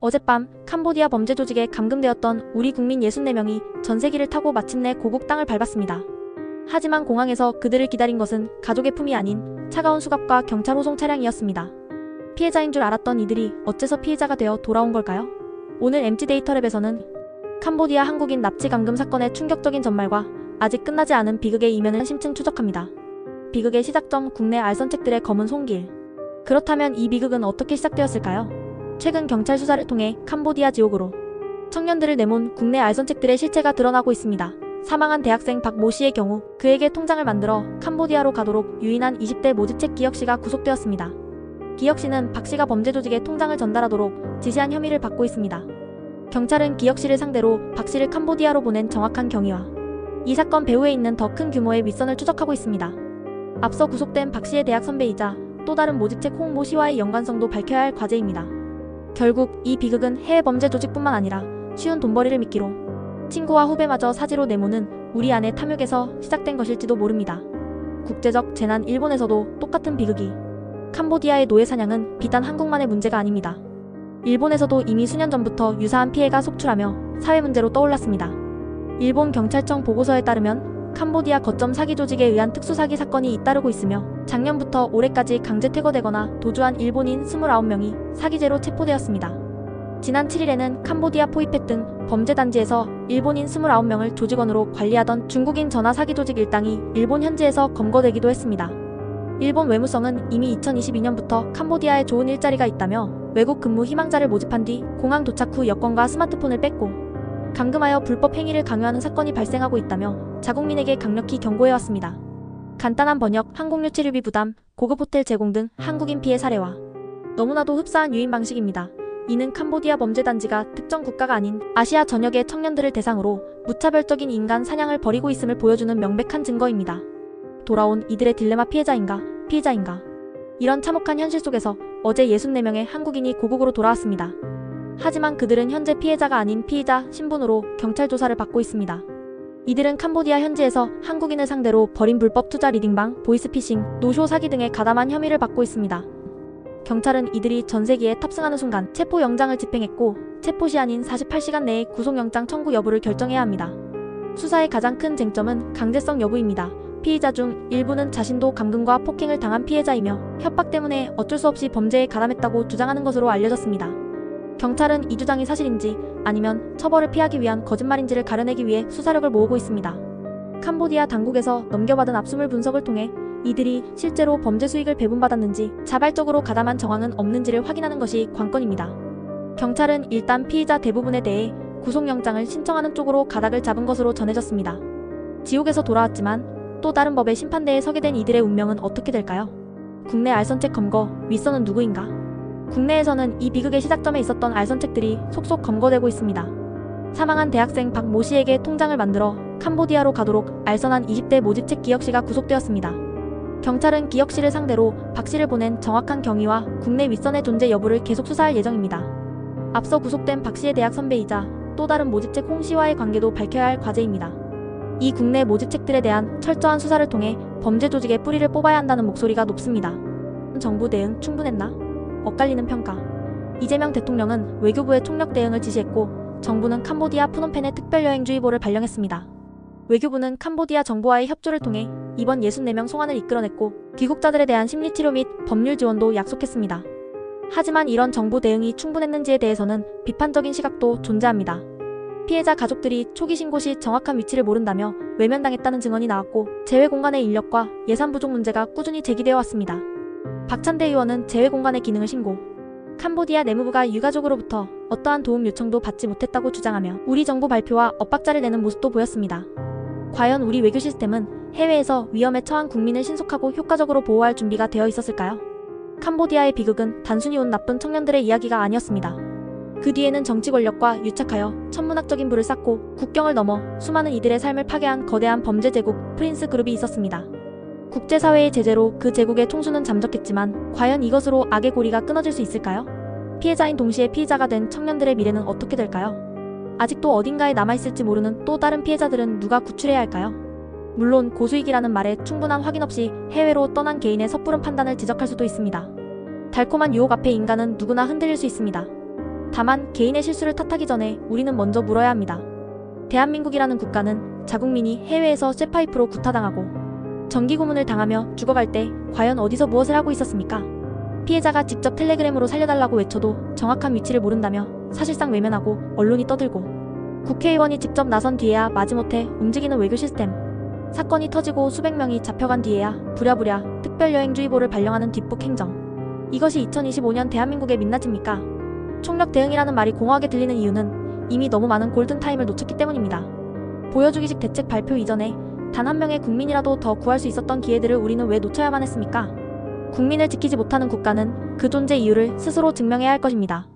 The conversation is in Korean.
어젯밤 캄보디아 범죄 조직에 감금되었던 우리 국민 64명이 전세기를 타고 마침내 고국 땅을 밟았습니다. 하지만 공항에서 그들을 기다린 것은 가족의 품이 아닌 차가운 수갑과 경찰 호송 차량이었습니다. 피해자인 줄 알았던 이들이 어째서 피해자가 되어 돌아온 걸까요? 오늘 MT데이터랩에서는 캄보디아 한국인 납치 감금 사건의 충격적인 전말과 아직 끝나지 않은 비극의 이면을 심층 추적합니다. 비극의 시작점 국내 알선책들의 검은 손길. 그렇다면 이 비극은 어떻게 시작되었을까요? 최근 경찰 수사를 통해 캄보디아 지옥으로 청년들을 내몬 국내 알선책들의 실체가 드러나고 있습니다. 사망한 대학생 박 모 씨의 경우 그에게 통장을 만들어 캄보디아로 가도록 유인한 20대 모집책 기혁 씨가 구속되었습니다. 기혁 씨는 박 씨가 범죄 조직에 통장을 전달하도록 지시한 혐의를 받고 있습니다. 경찰은 기혁 씨를 상대로 박 씨를 캄보디아로 보낸 정확한 경위와 이 사건 배후에 있는 더 큰 규모의 윗선을 추적하고 있습니다. 앞서 구속된 박 씨의 대학 선배이자 또 다른 모집책 홍 모 씨와의 연관성도 밝혀야 할 과제입니다. 결국 이 비극은 해외 범죄 조직뿐만 아니라 쉬운 돈벌이를 미끼로 친구와 후배마저 사지로 내모는 우리 안의 탐욕에서 시작된 것일지도 모릅니다. 국제적 재난 일본에서도 똑같은 비극이. 캄보디아의 노예 사냥은 비단 한국만의 문제가 아닙니다. 일본에서도 이미 수년 전부터 유사한 피해가 속출하며 사회 문제로 떠올랐습니다. 일본 경찰청 보고서에 따르면 캄보디아 거점 사기 조직에 의한 특수사기 사건이 잇따르고 있으며 작년부터 올해까지 강제 퇴거되거나 도주한 일본인 29명이 사기죄로 체포되었습니다. 지난 7일에는 캄보디아 포이펫 등 범죄단지에서 일본인 29명을 조직원으로 관리하던 중국인 전화 사기 조직 일당이 일본 현지에서 검거되기도 했습니다. 일본 외무성은 이미 2022년부터 캄보디아에 좋은 일자리가 있다며 외국 근무 희망자를 모집한 뒤 공항 도착 후 여권과 스마트폰을 뺏고 감금하여 불법 행위를 강요하는 사건이 발생하고 있다며 자국민에게 강력히 경고해왔습니다. 간단한 번역, 항공료 치료비 부담, 고급 호텔 제공 등 한국인 피해 사례와 너무나도 흡사한 유인 방식입니다. 이는 캄보디아 범죄단지가 특정 국가가 아닌 아시아 전역의 청년들을 대상으로 무차별적인 인간 사냥을 벌이고 있음을 보여주는 명백한 증거입니다. 돌아온 이들의 딜레마 피해자인가, 피의자인가. 이런 참혹한 현실 속에서 어제 64명의 한국인이 고국으로 돌아왔습니다. 하지만 그들은 현재 피해자가 아닌 피의자 신분으로 경찰 조사를 받고 있습니다. 이들은 캄보디아 현지에서 한국인을 상대로 벌인 불법 투자 리딩방, 보이스피싱, 노쇼 사기 등의 가담한 혐의를 받고 있습니다. 경찰은 이들이 전세기에 탑승하는 순간 체포영장을 집행했고 체포 시한인 48시간 내에 구속영장 청구 여부를 결정해야 합니다. 수사의 가장 큰 쟁점은 강제성 여부입니다. 피의자 중 일부는 자신도 감금과 폭행을 당한 피해자이며 협박 때문에 어쩔 수 없이 범죄에 가담했다고 주장하는 것으로 알려졌습니다. 경찰은 이 주장이 사실인지 아니면 처벌을 피하기 위한 거짓말인지를 가려내기 위해 수사력을 모으고 있습니다. 캄보디아 당국에서 넘겨받은 압수물 분석을 통해 이들이 실제로 범죄 수익을 배분받았는지 자발적으로 가담한 정황은 없는지를 확인하는 것이 관건입니다. 경찰은 일단 피의자 대부분에 대해 구속영장을 신청하는 쪽으로 가닥을 잡은 것으로 전해졌습니다. 지옥에서 돌아왔지만 또 다른 법의 심판대에 서게 된 이들의 운명은 어떻게 될까요? 국내 알선책 검거, 윗선은 누구인가? 국내에서는 이 비극의 시작점에 있었던 알선책들이 속속 검거되고 있습니다. 사망한 대학생 박 모 씨에게 통장을 만들어 캄보디아로 가도록 알선한 20대 모집책 기혁 씨가 구속되었습니다. 경찰은 기혁 씨를 상대로 박 씨를 보낸 정확한 경위와 국내 윗선의 존재 여부를 계속 수사할 예정입니다. 앞서 구속된 박 씨의 대학 선배이자 또 다른 모집책 홍 씨와의 관계도 밝혀야 할 과제입니다. 이 국내 모집책들에 대한 철저한 수사를 통해 범죄 조직의 뿌리를 뽑아야 한다는 목소리가 높습니다. 정부 대응 충분했나? 엇갈리는 평가. 이재명 대통령은 외교부에 총력 대응을 지시했고 정부는 캄보디아 푸놈펜에 특별여행주의보를 발령했습니다. 외교부는 캄보디아 정부와의 협조를 통해 이번 64명 송환을 이끌어냈고 귀국자들에 대한 심리치료 및 법률 지원도 약속했습니다. 하지만 이런 정부 대응이 충분했는지에 대해서는 비판적인 시각도 존재합니다. 피해자 가족들이 초기 신고 시 정확한 위치를 모른다며 외면당했다는 증언이 나왔고 재외공간의 인력과 예산 부족 문제가 꾸준히 제기되어 왔습니다. 박찬대 의원은 재외공간의 기능을 신고 캄보디아 내무부가 유가족으로부터 어떠한 도움 요청도 받지 못했다고 주장하며 우리 정부 발표와 엇박자를 내는 모습도 보였습니다. 과연 우리 외교 시스템은 해외에서 위험에 처한 국민을 신속하고 효과적으로 보호할 준비가 되어 있었을까요? 캄보디아의 비극은 단순히 온 나쁜 청년들의 이야기가 아니었습니다. 그 뒤에는 정치 권력과 유착하여 천문학적인 부를 쌓고 국경을 넘어 수많은 이들의 삶을 파괴한 거대한 범죄 제국 프린스 그룹이 있었습니다. 국제사회의 제재로 그 제국의 총수는 잠적했지만 과연 이것으로 악의 고리가 끊어질 수 있을까요? 피해자인 동시에 피의자가 된 청년들의 미래는 어떻게 될까요? 아직도 어딘가에 남아있을지 모르는 또 다른 피해자들은 누가 구출해야 할까요? 물론 고수익이라는 말에 충분한 확인 없이 해외로 떠난 개인의 섣부른 판단을 지적할 수도 있습니다. 달콤한 유혹 앞에 인간은 누구나 흔들릴 수 있습니다. 다만 개인의 실수를 탓하기 전에 우리는 먼저 물어야 합니다. 대한민국이라는 국가는 자국민이 해외에서 쇠파이프로 구타당하고 전기고문을 당하며 죽어갈 때 과연 어디서 무엇을 하고 있었습니까? 피해자가 직접 텔레그램으로 살려달라고 외쳐도 정확한 위치를 모른다며 사실상 외면하고 언론이 떠들고 국회의원이 직접 나선 뒤에야 마지못해 움직이는 외교 시스템. 사건이 터지고 수백 명이 잡혀간 뒤에야 부랴부랴 특별여행주의보를 발령하는 뒷북 행정. 이것이 2025년 대한민국의 민낯입니까? 총력 대응이라는 말이 공허하게 들리는 이유는 이미 너무 많은 골든타임을 놓쳤기 때문입니다. 보여주기식 대책 발표 이전에 단 한 명의 국민이라도 더 구할 수 있었던 기회들을 우리는 왜 놓쳐야만 했습니까? 국민을 지키지 못하는 국가는 그 존재 이유를 스스로 증명해야 할 것입니다.